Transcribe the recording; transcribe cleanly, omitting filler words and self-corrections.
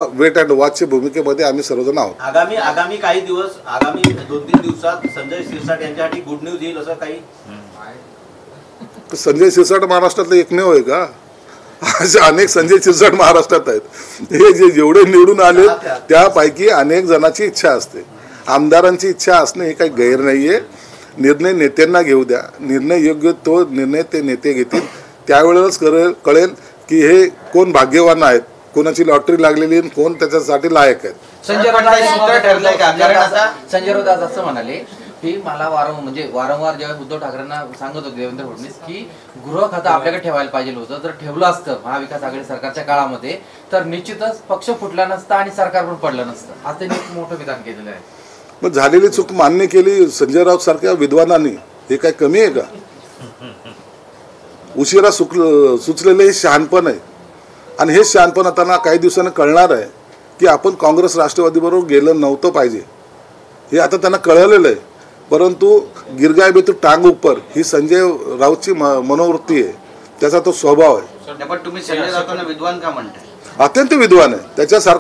Weight and वॉचच्या भूमिकेमध्ये आम्ही सर्वजण आहोत. आगामी काही दिवस आगामी 2-3 दिवसात संजय शिरसाट यांच्यासाठी गुड न्यूज येईल असं काही. संजय शिरसाट महाराष्ट्रातलं एकमेव आहे का? असे अनेक संजय शिरसाट महाराष्ट्रात आहेत. हे जेवढे निवडून आले त्यापैकी अनेक जणांची इच्छा असते. आमदारांची इच्छा असणे हे काही गैर नाहीये. निर्णय नेत्यांना घेऊ द्या. निर्णय योग्य तो निर्णय ते नेते घेतील. त्यावेळेस कळेल की हे कोण भाग्यवान आहेत, कोणाची लॉटरी लागलेली आणि कोण त्याच्यासाठी लायक आहेत. संजय राऊत आज असं म्हणाले की मला वारंवार जेव्हा उद्धव ठाकरेंना सांगत होते देवेंद्र फडणवीस की गृह खातं आपल्याकडे ठेवायला पाहिजे होतं, जर ठेवलं असतं महाविकास आघाडी सरकारच्या काळामध्ये तर निश्चितच पक्ष फुटला नसता आणि सरकार पण पडलं नसतं. आज त्यांनी एक मोठं विधान केलेलं आहे. मग झालेली चूक मान्य केली संजय राऊत सारख्या विद्वानांनी. हे काय कमी आहे का? उशिरा सुचलेलं हे शहाणपण आहे. आणि हे शहाणपण आता काही दिवसांनी कळणार आहे की आपण काँग्रेस राष्ट्रवादी बरोबर गेलं नव्हतं पाहिजे. हे आता त्यांना कळलेलं आहे. परंतु गिरगाय बे तू टांग उपर ही संजय राऊतची मनोवृत्ती आहे. त्याचा तो स्वभाव आहे. पण तुम्ही संजय राऊतांना विद्वान का म्हणताय? अत्यंत विद्वान आहे. त्याच्यासारखं